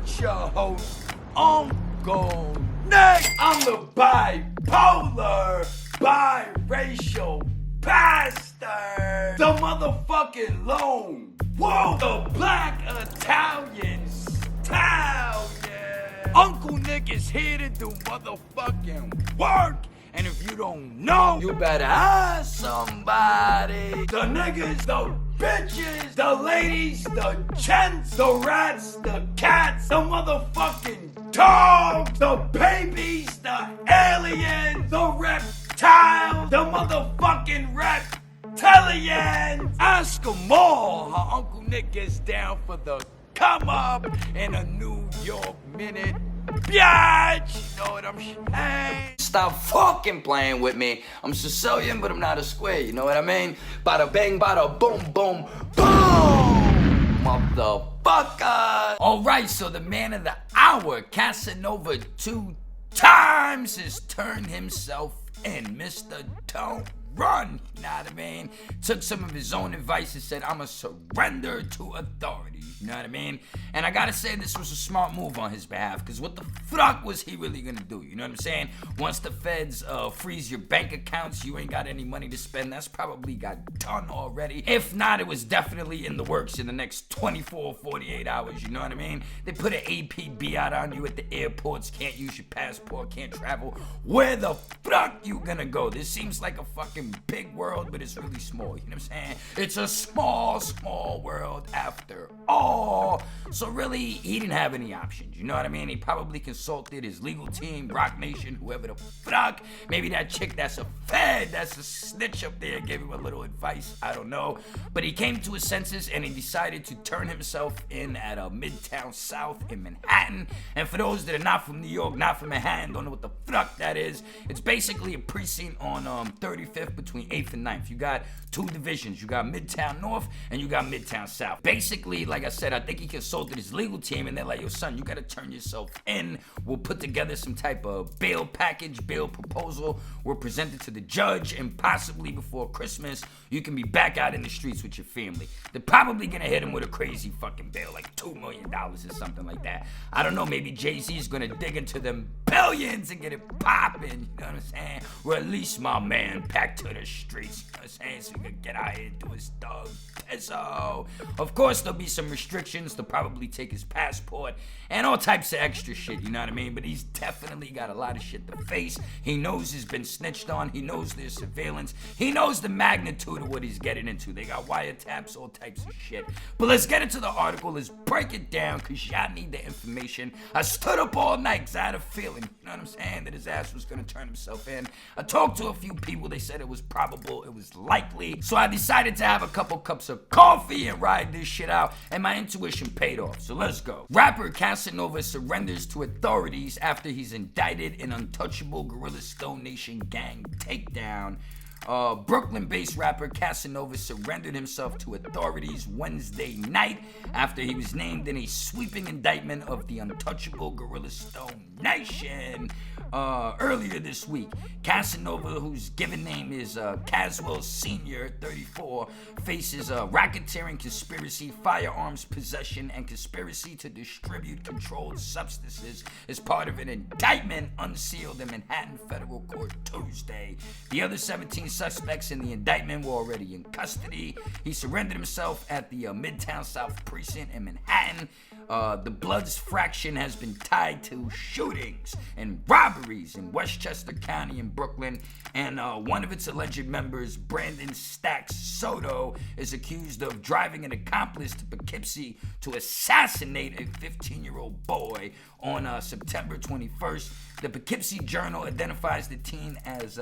with your host, Uncle Nick. I'm the bipolar, biracial pastor, the motherfucking lone wolf, the black Italian stallion. Uncle Nick is here to do motherfucking work. And if you don't know, you better ask somebody. The niggas, the bitches, the ladies, the gents, the rats, the cats, the motherfucking dogs, the babies, the aliens, the reptiles, the motherfucking reptilians. Ask them all how Uncle Nick gets down for the come up in a New York minute. Biatch, you know what I'm saying? Stop fucking playing with me. I'm Sicilian, but I'm not a square, you know what I mean? Bada bang, bada boom, boom, boom, motherfucker. Alright, so the man of the hour, Casanova 2Xs, has turned himself in. Mr. Don't Run, you know what I mean? Took some of his own advice and said, I'ma surrender to authority, you know what I mean? And I gotta say, this was a smart move on his behalf, because what the fuck was he really gonna do, you know what I'm saying? Once the feds freeze your bank accounts, you ain't got any money to spend. That's probably got done already. If not, it was definitely in the works in the next 24, 48 hours, you know what I mean? They put an APB out on you at the airports, can't use your passport, can't travel. Where the fuck you gonna go? This seems like a fucking big world, but it's really small, you know what I'm saying? It's a small, small world after all. So really, he didn't have any options, you know what I mean? He probably consulted his legal team, Rock Nation, whoever the fuck. Maybe that chick that's a fed, that's a snitch up there, gave him a little advice, I don't know. But he came to his senses and he decided to turn himself in at a Midtown South in Manhattan. And for those that are not from New York, not from Manhattan, don't know what the fuck that is, it's basically a precinct on 35th between 8th and 9th. You got two divisions. You got Midtown North and you got Midtown South. Basically, like I said, I think he consulted his legal team and they're like, yo, son, you gotta turn yourself in. We'll put together some type of bail package, bail proposal. We'll present it to the judge, and possibly before Christmas, you can be back out in the streets with your family. They're probably gonna hit him with a crazy fucking bail, like $2 million or something like that. I don't know, maybe Jay-Z's gonna dig into them billions and get it popping, you know what I'm saying? Release my man back to the streets, you know what I'm saying? So he can get out here and do his thug peso. Of course, there'll be some restrictions. They'll probably take his passport and all types of extra shit, you know what I mean? But he's definitely got a lot of shit to face. He knows he's been snitched on. He knows there's surveillance. He knows the magnitude of what he's getting into. They got wiretaps, all types of shit. But let's get into the article. Let's break it down, because y'all need the information. I stood up all night because I had a feeling, you know what I'm saying, that his ass was going to turn himself in. I talked to a few people. They said it was probable, it was likely. So I decided to have a couple cups of coffee and ride this shit out, and my intuition paid off. So let's go. Rapper Casanova surrenders to authorities after he's indicted in untouchable Gorilla Stone Nation gang takedown. Brooklyn-based rapper Casanova surrendered himself to authorities Wednesday night after he was named in a sweeping indictment of the untouchable Gorilla Stone Nation earlier this week. Casanova, whose given name is Caswell Sr., 34, faces racketeering, conspiracy, firearms possession, and conspiracy to distribute controlled substances as part of an indictment unsealed in Manhattan federal court Tuesday. The other 17 suspects in the indictment were already in custody. He surrendered himself at the Midtown South precinct in Manhattan. The Bloods fraction has been tied to shootings and robberies in Westchester County in Brooklyn, and one of its alleged members, Brandon Stacks Soto, is accused of driving an accomplice to Poughkeepsie to assassinate a 15-year-old boy on September 21st. The Poughkeepsie Journal identifies the teen as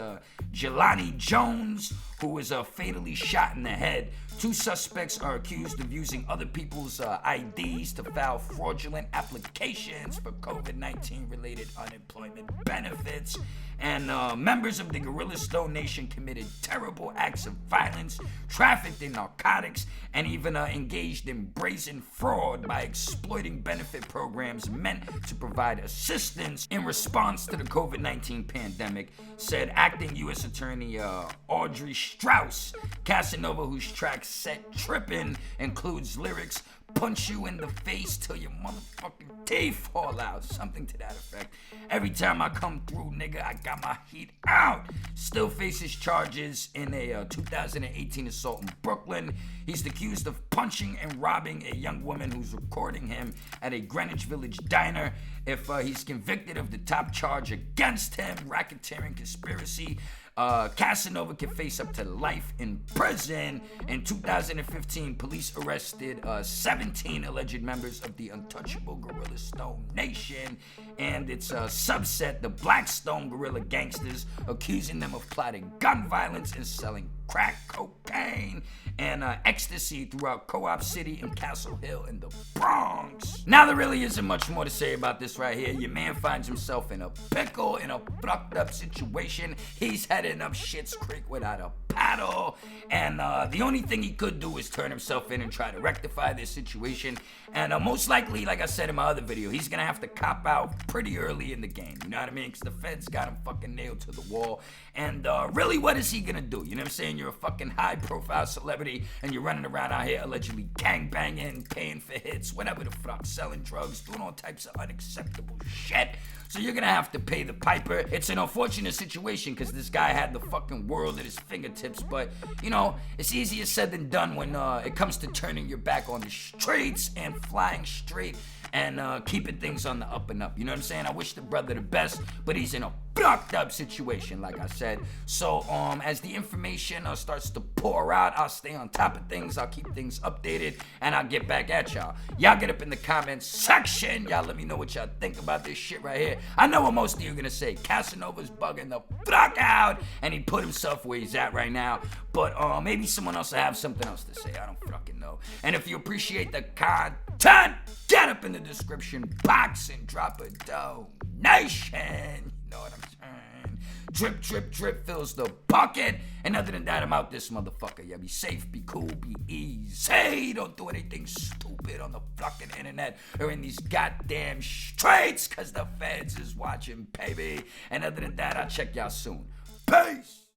Jelani Jones, who was fatally shot in the head. Two suspects are accused of using other people's IDs to file fraudulent applications for COVID-19 related unemployment benefits. And members of the Gorilla Stone Nation committed terrible acts of violence, trafficked in narcotics, and even engaged in brazen fraud by exploiting benefit programs meant to provide assistance in response to the COVID-19 pandemic, said acting U.S. Attorney Audrey Strauss. Casanova, whose track Set Trippin' includes lyrics, punch you in the face till your motherfucking teeth fall out. Something to that effect. Every time I come through, nigga, I got my heat out. Still faces charges in a 2018 assault in Brooklyn. He's accused of punching and robbing a young woman who's recording him at a Greenwich Village diner. If he's convicted of the top charge against him, racketeering conspiracy, Casanova can face up to life in prison. In 2015, police arrested 17 alleged members of the untouchable Gorilla Stone Nation and its subset, the Blackstone Gorilla Gangsters, accusing them of plotting gun violence and selling crack cocaine and ecstasy throughout Co-op City and Castle Hill in the Bronx. Now there really isn't much more to say about this right here. Your man finds himself in a pickle, in a fucked up situation. He's heading up Schitt's Creek without a paddle, and the only thing he could do is turn himself in and try to rectify this situation. And most likely, like I said in my other video, he's gonna have to cop out pretty early in the game, you know what I mean? Because the feds got him fucking nailed to the wall. And really, what is he gonna do? You know what I'm saying? You're a fucking high profile celebrity and you're running around out here allegedly gangbanging, paying for hits, whatever the fuck, selling drugs, doing all types of unacceptable shit. So you're gonna have to pay the piper. It's an unfortunate situation because this guy had the fucking world at his fingertips, but you know, it's easier said than done when it comes to turning your back on the streets and flying straight and keeping things on the up and up. You know what I'm saying? I wish the brother the best, but he's in a fucked up situation, like I said. So as the information starts to pour out, I'll stay on top of things, I'll keep things updated, and I'll get back at y'all. Y'all get up in the comments section, y'all let me know what y'all think about this shit right here. I know what most of you are gonna say. Casanova's bugging the fuck out, and he put himself where he's at right now. But maybe someone else will have something else to say. I don't fucking know. And if you appreciate the content, get up in the description box and drop a donation. You know what I'm saying? Drip, drip, drip fills the bucket. And other than that, I'm out this motherfucker. Yeah, be safe, be cool, be easy. Don't do anything stupid on the fucking internet or in these goddamn streets, cause the feds is watching, baby. And other than that, I'll check y'all soon. Peace.